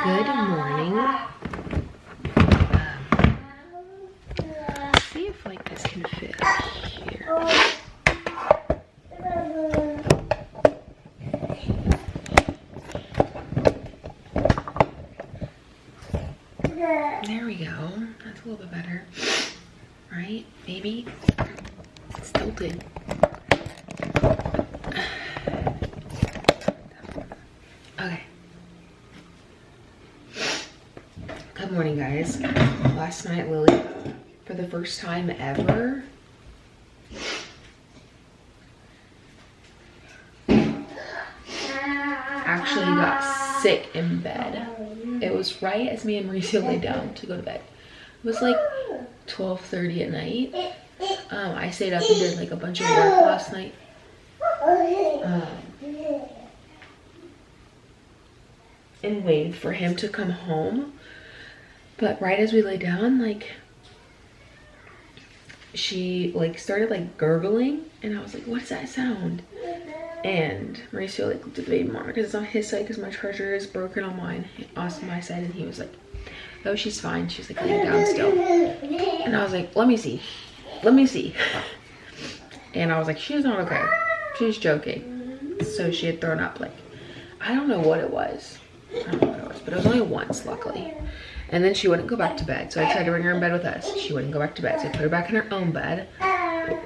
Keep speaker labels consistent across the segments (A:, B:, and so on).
A: Good morning. Let's see if like this can fit here. There we go. That's a little bit better, right? Maybe it's tilted. Okay. Good morning, guys. Last night, Lily, for the first time ever, actually got sick in bed. It was right as me and Mauricio laid down to go to bed. It was like 12:30 at night. I stayed up and did like a bunch of work last night. And waited for him to come home. But right as we lay down, like, she like started like gurgling, and I was like, what's that sound? And Mauricio like looked at the baby monitor because it's on his side because my charger is broken on mine, on my side, and he was like, oh, she's fine. She's like laying down still. And I was like, let me see. And I was like, she's not okay. She's joking. So she had thrown up, like, I don't know what it was. But it was only once, luckily. And then she wouldn't go back to bed. So I tried to bring her in bed with us. She wouldn't go back to bed. So I put her back in her own bed.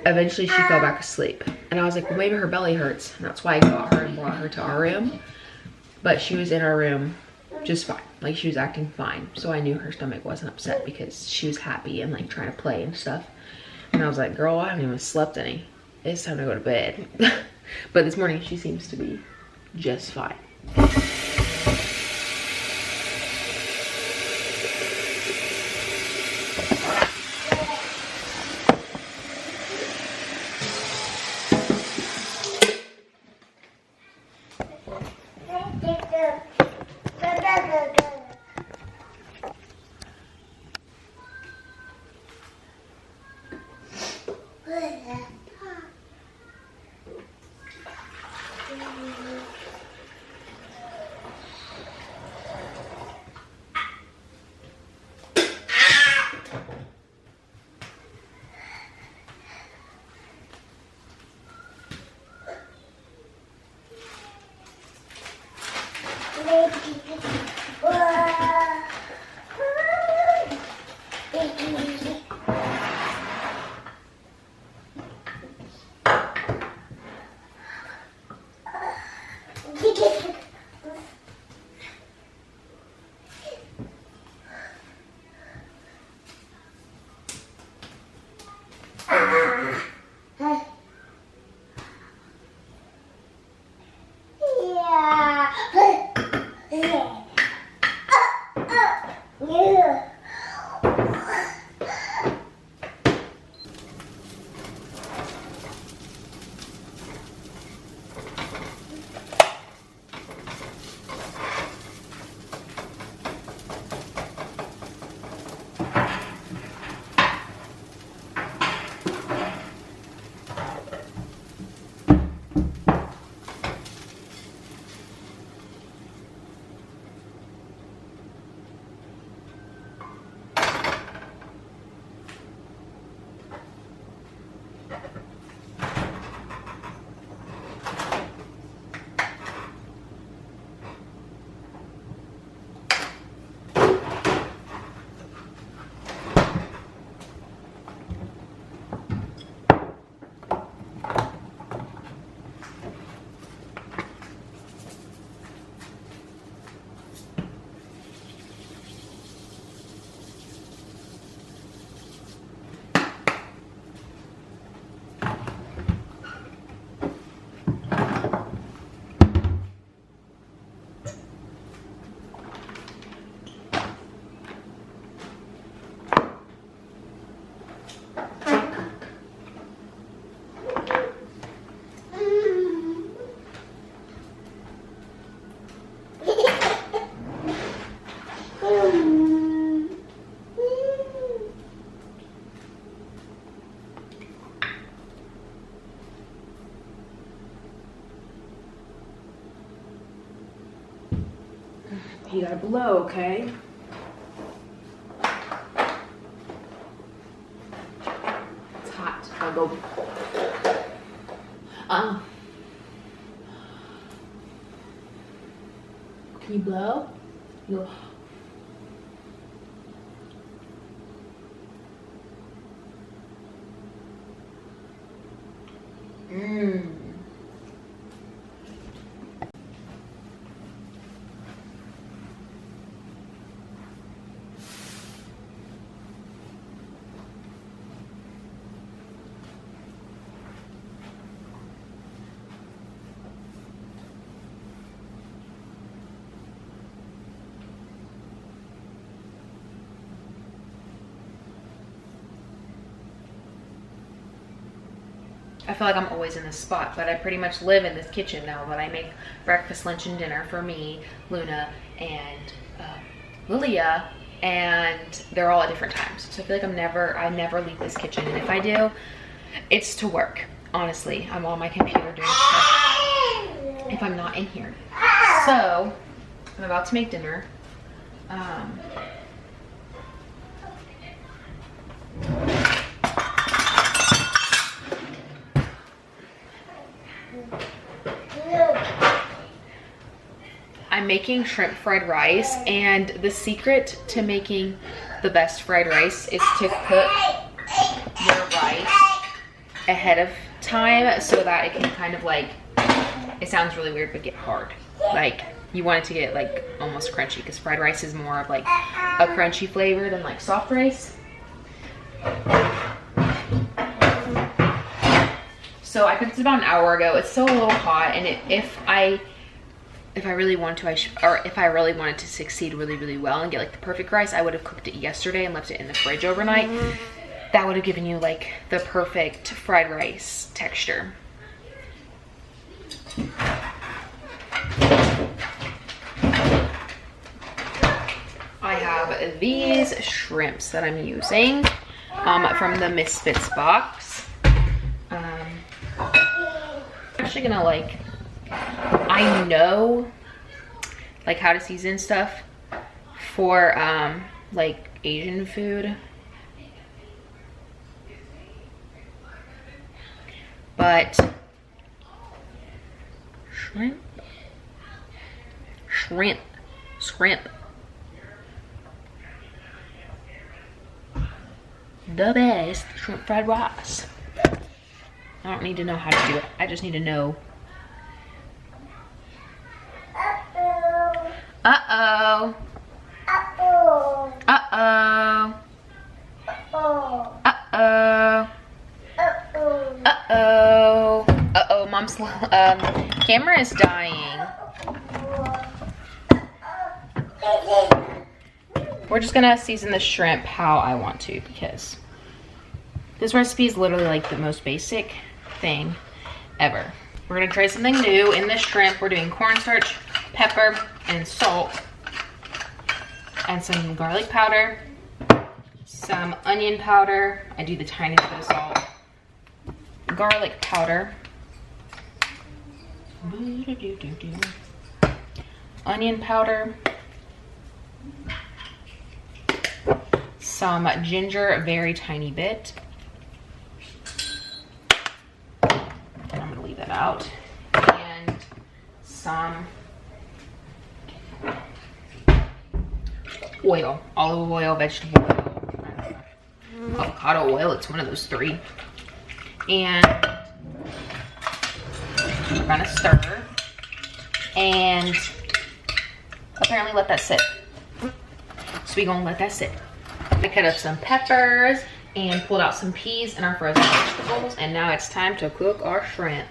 A: Eventually she fell back asleep. And I was like, well, maybe her belly hurts. And that's why I got her and brought her to our room. But she was in our room just fine. Like, she was acting fine. So I knew her stomach wasn't upset because she was happy and like trying to play and stuff. And I was like, girl, I haven't even slept any. It's time to go to bed. But this morning she seems to be just fine. gotta blow, okay? It's hot. I'll go. Can you blow? You. I feel like I'm always in this spot, but I pretty much live in this kitchen now that I make breakfast, lunch, and dinner for me, Luna, and Lilia, and they're all at different times. So I feel like I never leave this kitchen, and if I do, it's to work. Honestly, I'm on my computer doing stuff if I'm not in here. So I'm about to make dinner. I'm making shrimp fried rice, and the secret to making the best fried rice is to cook your rice ahead of time so that it can kind of like, it sounds really weird, but get hard. Like, you want it to get like almost crunchy, because fried rice is more of like a crunchy flavor than like soft rice. So I cooked it about an hour ago. It's still a little hot, and if I really want to, if I really wanted to succeed really well and get like the perfect rice, I would have cooked it yesterday and left it in the fridge overnight. That would have given you like the perfect fried rice texture. I have these shrimps that I'm using from the Misfits box. I'm actually gonna like, I know like how to season stuff for like Asian food, but shrimp, the best shrimp fried rice. I don't need to know how to do it. I just need to know. Uh-oh. Uh-oh. Uh-oh. Uh-oh. Uh-oh. Uh-oh, Mom's camera is dying. We're just gonna season the shrimp how I want to, because this recipe is literally like the most basic thing ever. We're gonna try something new. In this shrimp, we're doing cornstarch, pepper, and salt, and some garlic powder, some onion powder. I do the tiniest bit of salt, garlic powder, onion powder, some ginger, a very tiny bit. And I'm gonna leave that out. And some oil, olive oil, vegetable oil, avocado oil, it's one of those three. And we're gonna stir and apparently let that sit. So we're gonna let that sit. I cut up some peppers and pulled out some peas and our frozen vegetables, and now it's time to cook our shrimp.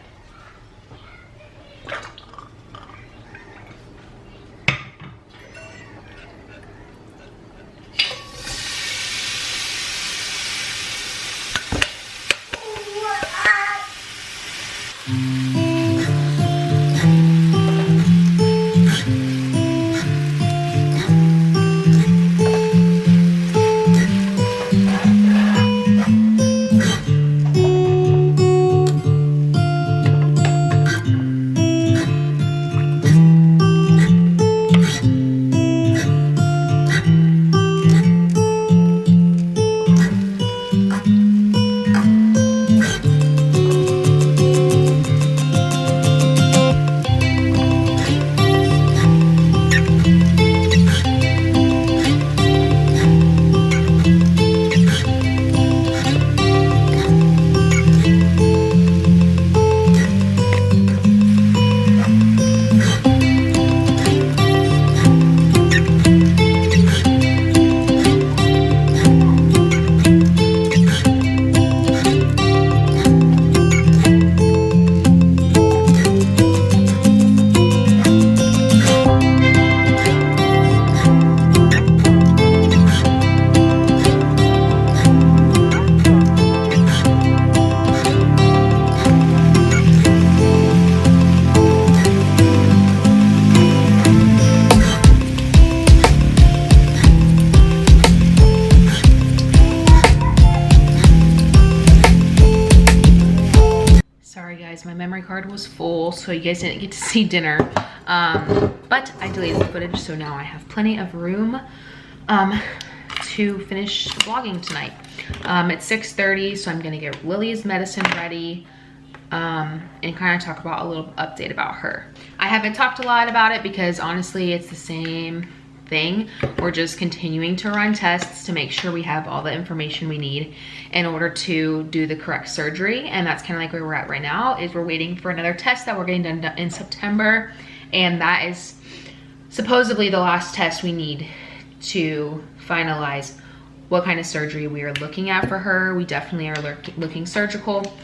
A: my memory card was full, so you guys didn't get to see dinner. But I deleted the footage, so now I have plenty of room to finish vlogging tonight. It's 6:30, so I'm gonna get Lily's medicine ready and kind of talk about a little update about her. I haven't talked a lot about it because honestly it's the same thing. We're just continuing to run tests to make sure we have all the information we need in order to do the correct surgery, and that's kind of like where we're at right now. Is we're waiting for another test that we're getting done in September, and that is supposedly the last test we need to finalize what kind of surgery we are looking at for her. We definitely are looking surgical.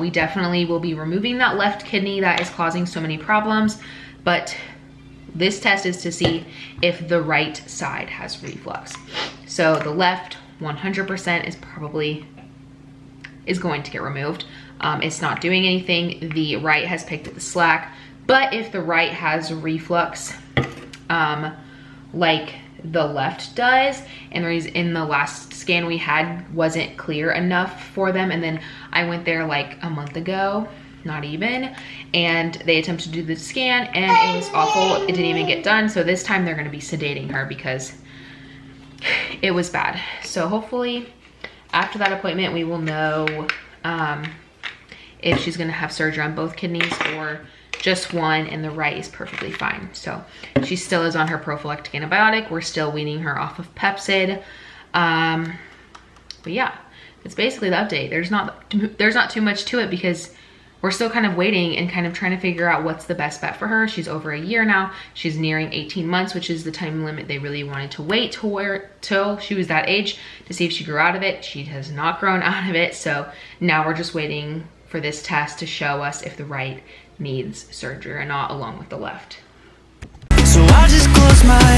A: We definitely will be removing that left kidney that is causing so many problems, but this test is to see if the right side has reflux. So the left 100% is going to get removed. It's not doing anything. The right has picked up the slack, but if the right has reflux, like the left does, and the reason in the last scan we had wasn't clear enough for them, and then I went there like a month ago, not even, and they attempted to do the scan and it was awful. It didn't even get done. So this time they're going to be sedating her because it was bad. So hopefully after that appointment we will know if she's going to have surgery on both kidneys or just one, and the right is perfectly fine. So she still is on her prophylactic antibiotic. We're still weaning her off of Pepcid. But yeah, it's basically the update. There's not too much to it because we're still kind of waiting and kind of trying to figure out what's the best bet for her. She's over a year now. She's nearing 18 months, which is the time limit they really wanted to wait till she was that age to see if she grew out of it. She has not grown out of it. So now we're just waiting for this test to show us if the right needs surgery or not, along with the left.
B: So I just close my